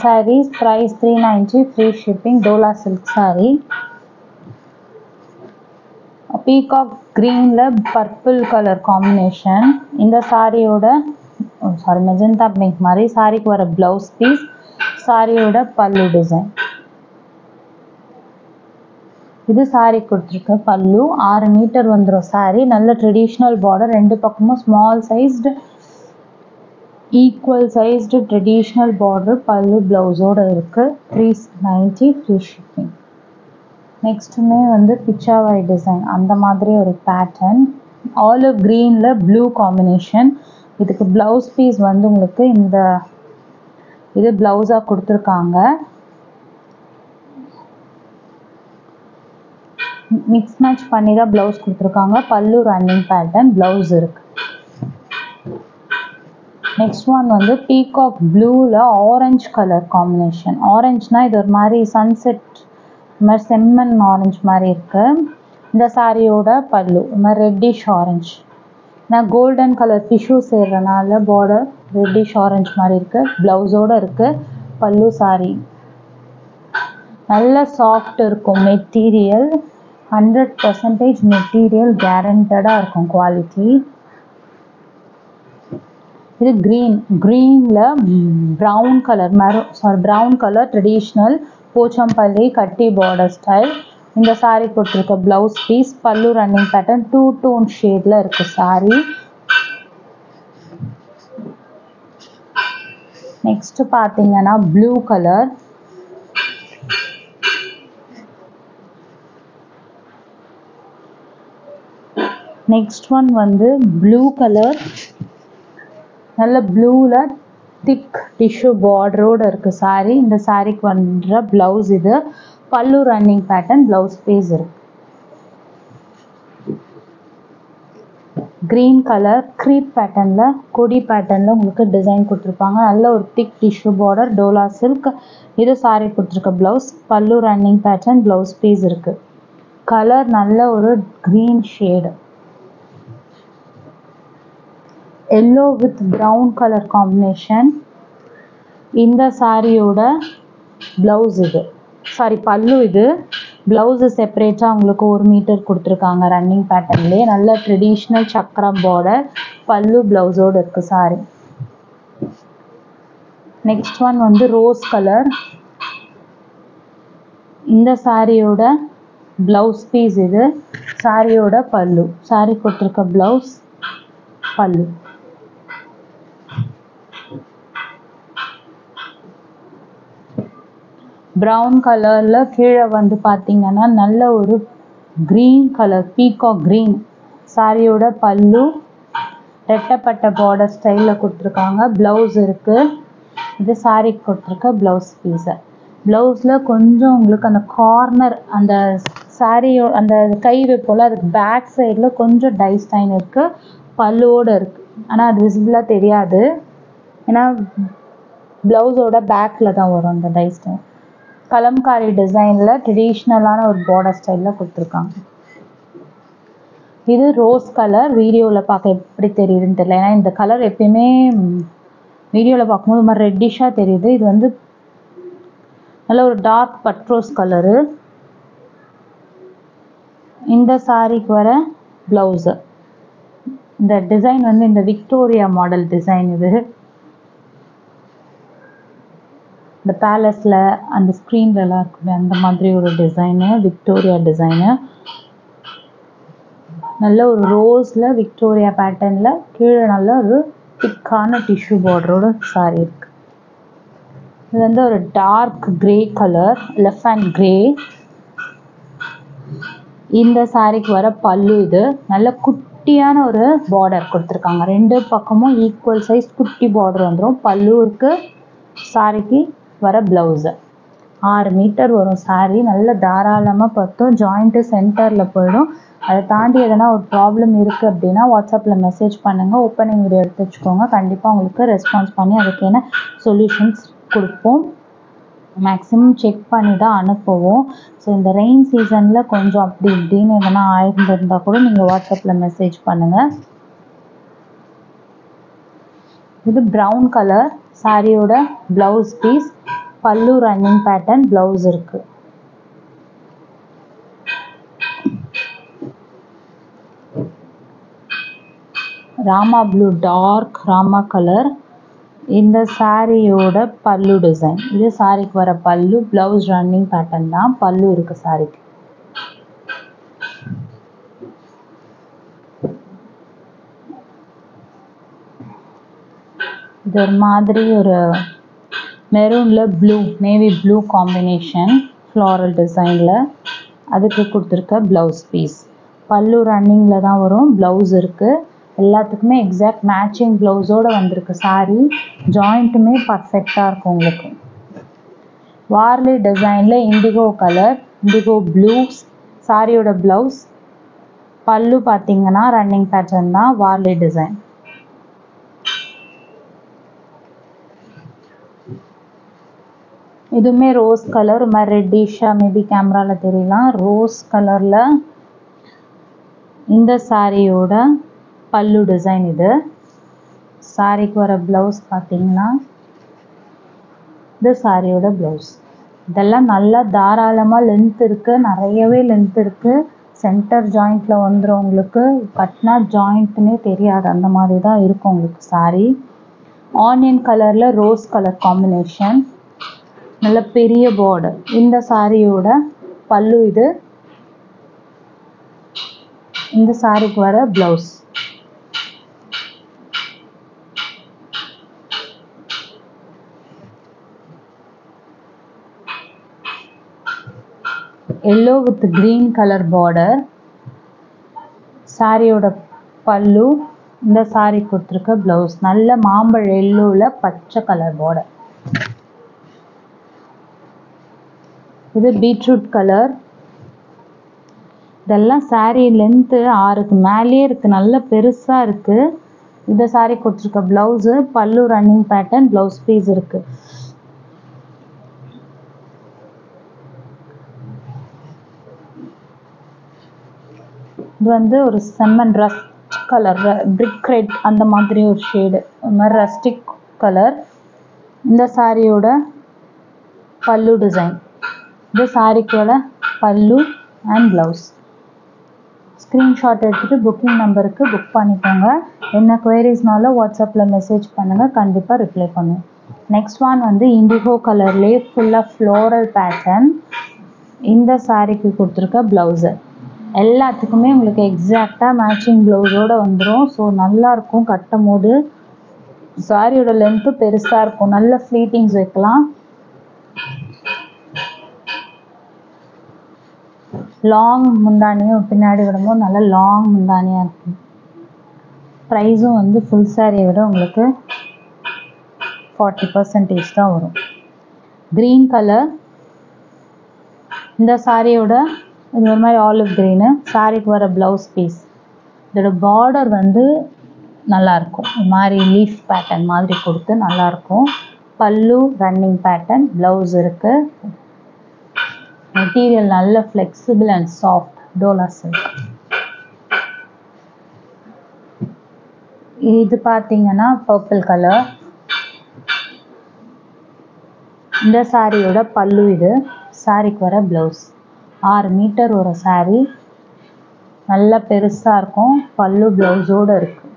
sarees, price 390, free shipping, Dola silk saree. Peacock green la purple color combination. In the saree oda magenta pink mari saree ku vara blouse piece, saree oda pallu design. இது saree கொடுத்திருக்க பல்லு 6 metre வந்துரும் saree. நல்ல traditional border, ரெண்டு பக்கமும் small sized equal sized traditional border, பல்லு பிளவுஸோட இருக்கு. 390 free shipping. நெக்ஸ்ட்டுமே வந்து பிச்சாவாய் டிசைன், அந்த மாதிரி ஒரு பேட்டர்ன். ஆலிவ் க்ரீனில் ப்ளூ காம்பினேஷன். இதுக்கு ப்ளவுஸ் பீஸ் வந்து உங்களுக்கு இந்த இது ப்ளவுஸாக கொடுத்துருக்காங்க. மிக்ஸ் மேட்ச் பண்ணி தான் ப்ளவுஸ் கொடுத்துருக்காங்க. பல்லு ரன்னிங் பேட்டர்ன், ப்ளவுஸ் இருக்கு. நெக்ஸ்ட் ஒன் வந்து பீகாக் ப்ளூவில் ஆரஞ்ச் கலர் காம்பினேஷன். ஆரஞ்சுனா இது ஒரு மாதிரி சன்செட், இது மாதிரி செம்மண் ஆரஞ்சு மாதிரி இருக்கு. இந்த சாரியோட பல்லு இது மாதிரி ரெட்டிஷ் ஆரஞ்சு. நான் கோல்டன் கலர் டிஷ்யூ சேர்றதுனால பார்டர் ரெட்டிஷ் ஆரஞ்சு மாதிரி இருக்கு. ப்ளவுஸோட இருக்கு. பல்லு சாரி நல்ல சாஃப்ட் இருக்கும் மெட்டீரியல். 100% மெட்டீரியல் கேரண்டடாக இருக்கும் குவாலிட்டி. இது க்ரீனில் brown colour brown colour traditional Pochampalli கட்டி பார்டர் ஸ்டைல். இந்த சாரீ கொடுத்துருக்க blouse piece, pallu running pattern, 2 tone ஷேடில் இருக்குது சாரீ. நெக்ஸ்ட் பார்த்தீங்கன்னா ப்ளூ கலர். நெக்ஸ்ட் ஒன் வந்து ப்ளூ கலர், நல்ல ப்ளூவில் திக் டிஷ்யூ பார்டரோடு இருக்குது சாரீ. இந்த சாரீக்கு பண்ணுற ப்ளவுஸ் இது. பல்லு ரன்னிங் பேட்டர்ன், ப்ளவுஸ் பீஸ் இருக்கு. க்ரீன் கலர் க்ரீப் பேட்டர்னில் கொடி பேட்டர்னில் உங்களுக்கு டிசைன் கொடுத்துருப்பாங்க. நல்ல ஒரு திக் டிஷ்யூ பார்டர், டோலா சில்க். இது சாரீ கொடுத்துருக்க ப்ளவுஸ், பல்லு ரன்னிங் பேட்டர்ன், ப்ளவுஸ் பீஸ் இருக்குது. கலர் நல்ல ஒரு green shade, yellow with brown colour combination. இந்த சாரியோட ப்ளவுஸ் இது, பல்லு இது. ப்ளவுஸு செப்பரேட்டாக உங்களுக்கு 1 மீட்டர் கொடுத்துருக்காங்க ரன்னிங் பேட்டர்ன்லேயே. நல்ல ட்ரெடிஷ்னல் சக்கரம் பார்டர், பல்லு ப்ளவுஸோடு இருக்குது சாரி. நெக்ஸ்ட் ஒன் வந்து ரோஸ் கலர். இந்த சாரியோட ப்ளவுஸ் பீஸ் இது. சாரியோட பல்லு, சாரி கொடுத்துருக்க ப்ளவுஸ், பல்லு. ப்ரௌன் கலரில் கீழே வந்து பார்த்தீங்கன்னா நல்ல ஒரு க்ரீன் கலர் பீகாக் க்ரீன். சாரியோட பல்லு ரெட்டப்பட்ட பார்டர் ஸ்டைலில் கொடுத்துருக்காங்க. ப்ளவுஸ் இருக்குது. இது சாரிக்கு கொடுத்துருக்க ப்ளவுஸ் பீஸு. ப்ளவுஸில் கொஞ்சம் உங்களுக்கு அந்த கார்னர், அந்த சாரியோ அந்த கை வைப்போல், அதுக்கு பேக் சைடில் கொஞ்சம் டைஸ்டைன் இருக்குது. பல்லுவோடு இருக்குது, ஆனால் அது விசிபிளாக தெரியாது. ஏன்னா ப்ளவுஸோட பேக்கில் தான் வரும் அந்த டைஸ்டைன். கலம்காரி டிசைனில் ட்ரெடிஷ்னலான ஒரு பார்டர் ஸ்டைலில் கொடுத்துருக்காங்க. இது ரோஸ் கலர். வீடியோவில் பார்க்க எப்படி தெரியுதுன்னு தெரியல, ஏன்னா இந்த கலர் எப்பயுமே வீடியோவில் பார்க்கும்போது மாதிரி ரெட்டிஷாக தெரியுது. இது வந்து நல்ல ஒரு டார்க் பட்ரோஸ் கலரு. இந்த சாரிக்கு வர ப்ளவுஸு, இந்த டிசைன் வந்து இந்த விக்டோரியா மாடல் டிசைன். இது இந்த பேலஸில் அந்த ஸ்க்ரீன்லலாம் இருக்குது அந்த மாதிரி ஒரு டிசைனு, விக்டோரியா டிசைனு. நல்ல ஒரு ரோஸில் விக்டோரியா பேட்டர்னில் கீழே நல்ல ஒரு திக்கான டிஷ்யூ பார்டரோட சாரி இருக்குது. இது வந்து ஒரு dark grey colour, elephant grey. இந்த சாரிக்கு வர பல்லு இது. நல்ல குட்டியான ஒரு பார்டர் கொடுத்துருக்காங்க. 2 பக்கமும் ஈக்குவல் சைஸ் குட்டி பார்டர் வந்துடும். பல்லு இருக்குது. சாரிக்கு வர ப்ளவுஸு 6 மீட்டர் வரும் சாரீ. நல்ல தாராளமாக பார்த்தோம். ஜாயிண்ட்டு சென்டரில் போயிடும். அதை தாண்டி எதனா ஒரு ப்ராப்ளம் இருக்குது அப்படின்னா வாட்ஸ்அப்பில் மெசேஜ் பண்ணுங்கள். ஓப்பனிங் வீடியோ எடுத்து வச்சுக்கோங்க. கண்டிப்பாக உங்களுக்கு ரெஸ்பான்ஸ் பண்ணி அதுக்கான சொல்யூஷன்ஸ் கொடுப்போம். மேக்ஸிமம் செக் பண்ணி தான் அனுப்புவோம். ஸோ இந்த ரெயின் சீசனில் கொஞ்சம் அப்படி இப்படின்னு எதனா ஆயிருந்திருந்தால் கூட நீங்கள் வாட்ஸ்அப்பில் மெசேஜ் பண்ணுங்கள். இது ப்ரௌன் கலர் சாரியோட blouse piece. Pallu running pattern, blouse இருக்கு. Rama blue, dark Rama colour. இந்த சாரியோட பல்லு டிசைன். இது சாரிக்கு வர பல்லு. ப்ளவுஸ் ரன்னிங் பேட்டர்ன் தான், பல்லு இருக்கு சாரிக்கு. இது ஒரு மாதிரி ஒரு மெரூன்ல blue, navy blue combination floral டிசைனில் அதுக்கு கொடுத்துருக்க ப்ளவுஸ் பீஸ். பல்லு ரன்னிங்கில் தான் வரும், ப்ளவுஸ் இருக்குது. எல்லாத்துக்குமே எக்ஸாக்ட் மேட்சிங் ப்ளவுஸோடு வந்திருக்கு சாரீ. ஜாயிண்ட்டுமே பர்ஃபெக்டாக இருக்கும் உங்களுக்கு. வார்லி டிசைனில் இண்டிகோ கலர், இண்டிகோ ப்ளூ சாரியோட ப்ளவுஸ். பல்லு பார்த்தீங்கன்னா ரன்னிங் பேட்டர்ன் தான், வார்லி டிசைன். இதுவுமே ரோஸ் கலர், ஒரு மாதிரி ரெட்டிஷாக மேபி கேமராவில் தெரியலாம். ரோஸ் கலரில் இந்த சாரியோட பல்லு டிசைன். இது சாரிக்கு வர ப்ளவுஸ் பார்த்தீங்கன்னா இது சாரியோட ப்ளவுஸ். இதெல்லாம் நல்லா தாராளமாக லென்த் இருக்குது, நிறையவே லென்த் இருக்குது. சென்டர் ஜாயிண்ட்டில் வந்துடும் உங்களுக்கு. கட்னா ஜாயிண்ட்டுன்னே தெரியாது, அந்த மாதிரி தான் இருக்கும் உங்களுக்கு சாரி. ஆனியன் கலரில் ரோஸ் கலர் காம்பினேஷன், நல்ல பெரிய பார்டர். இந்த சாரியோட பல்லு இது. இந்த சாரிக்கு வர blouse. Yellow with green colour border. சாரியோட பல்லு. இந்த சாரி கொடுத்துருக்க ப்ளவுஸ் நல்ல மாம்பழ எல்லோவில் பச்சை கலர் பார்டர். இது பீட்ரூட் கலர். இதெல்லாம் சாரீ லென்த்து 6க்கு மேலேயே இருக்குது, நல்ல பெருசாக இருக்குது. இந்த சாரீ கொடுத்துருக்க ப்ளவுஸு. பல்லு ரன்னிங் பேட்டர்ன், ப்ளவுஸ் பீஸ் இருக்குது. இது வந்து ஒரு செம்மன் ரஸ்ட் கலர், பிரிக் ரெட் அந்த மாதிரி ஒரு ஷேடு, ஒரு மாதிரி ரஸ்டிக் கலர். இந்த சாரியோட பல்லு டிசைன். இது சாரிக்கோட பல்லு அண்ட் ப்ளவுஸ். ஸ்க்ரீன்ஷாட் எடுத்துகிட்டு புக்கிங் நம்பருக்கு புக் பண்ணிக்கோங்க. என்ன குவரிஸ்னாலும் வாட்ஸ்அப்பில் மெசேஜ் பண்ணுங்கள், கண்டிப்பாக ரிப்ளை பண்ணுவோம். நெக்ஸ்ட் ஒன் வந்து இண்டிகோ கலர்லேயே ஃபுல்லாக ஃப்ளோரல் பேட்டர்ன். இந்த சாரிக்கு கொடுத்துருக்க ப்ளவுஸு. எல்லாத்துக்குமே உங்களுக்கு எக்ஸாக்டாக மேட்சிங் ப்ளவுஸோடு வந்துடும். ஸோ நல்லாயிருக்கும் கட்டும் போது. சாரியோட லென்த்து பெருசாக இருக்கும், நல்ல ஃப்ளீட்டிங்ஸ் வைக்கலாம். லாங் முந்தானியும் பின்னாடி விடும்போது நல்லா லாங் முந்தானியாக இருக்கும். ப்ரைஸும் வந்து ஃபுல் சாரியை விட உங்களுக்கு 40% தான் வரும். Green colour. இந்த சாரியோட இது ஒரு மாதிரி ஆலிவ் க்ரீனு. சாரிக்கு வர ப்ளவுஸ் பீஸ். இதோட பார்டர் வந்து நல்லாயிருக்கும், ஒரு மாதிரி லீஃப் பேட்டர்ன் மாதிரி கொடுத்து நல்லாயிருக்கும். பல்லு ரன்னிங் பேட்டர்ன், ப்ளவுஸ் இருக்குது. மெட்டீரியல் நல்ல flexible and soft, Dola silk. இது பார்த்தீங்கன்னா பர்பிள் கலர். இந்த சாரியோட பல்லு இது. சாரிக்கு வர ப்ளவுஸ். 6 மீட்டர் ஒரு சாரி, நல்ல பெருசாக இருக்கும். பல்லு ப்ளவுஸோடு இருக்குது.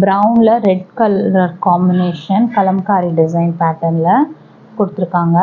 ப்ரௌனில் red colour combination, Kalamkari design பேட்டர்னில் கொடுத்துருக்காங்க.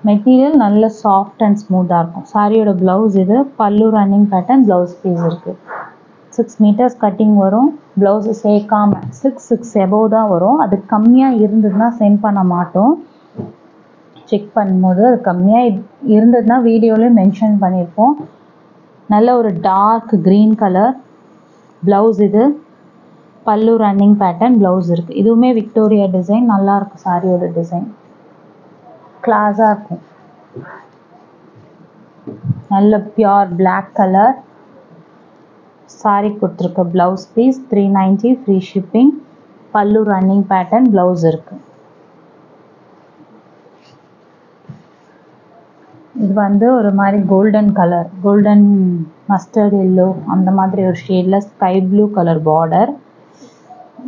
மெட்டீரியல் நல்ல சாஃப்ட் அண்ட் ஸ்மூத்தாக இருக்கும். சாரியோட ப்ளவுஸ் இது. பல்லு ரன்னிங் பேட்டர்ன், ப்ளவுஸ் பீஸ் இருக்குது. 6 மீட்டர்ஸ் கட்டிங் வரும். ப்ளவுஸு சேர்க்காமல் 6 எபோவ் தான் வரும். அது கம்மியாக இருந்ததுன்னா சென்ட் பண்ண மாட்டோம். செக் பண்ணும்போது அது கம்மியாக இருந்ததுன்னா வீடியோலேயும் மென்ஷன் பண்ணியிருப்போம். நல்ல ஒரு டார்க் க்ரீன் கலர் ப்ளவுஸ் இது. பல்லு ரன்னிங் பேட்டர்ன், ப்ளவுஸ் இருக்குது. இதுவுமே விக்டோரியா டிசைன், நல்லாயிருக்கும். சாரியோட டிசைன் கிளாஸாக இருக்கும். நல்ல பியோர் பிளாக் கலர். சாரி கொடுத்துருக்க ப்ளவுஸ் பீஸ் 390, ஃப்ரீ ஷிப்பிங். பல்லு ரன்னிங் பேட்டர்ன், ப்ளவுஸ் இருக்குது. இது வந்து ஒரு மாதிரி golden colour, golden mustard yellow அந்த மாதிரி ஒரு ஷேடில் sky blue colour border.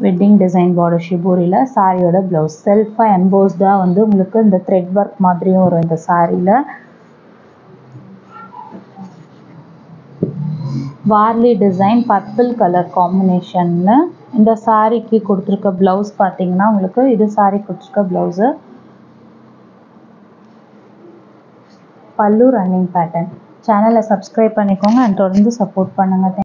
Wedding design border ஷிபோரியில் சாரியோட ப்ளவுஸ் செல்ஃபாக எம்போஸ்டாக வந்து உங்களுக்கு இந்த த்ரெட் ஒர்க் மாதிரியும் வரும் இந்த சாரியில். வார்லி டிசைன் பர்பிள் கலர் காம்பினேஷனில் இந்த சாரிக்கு கொடுத்துருக்க ப்ளவுஸ் பார்த்தீங்கன்னா உங்களுக்கு இது சாரி கொடுத்துருக்க ப்ளவுஸு. பல்லு ரன்னிங் பேட்டர்ன். சேனலை சப்ஸ்கிரைப் பண்ணிக்கோங்க அண்ட் தொடர்ந்து சப்போர்ட் பண்ணுங்கள்.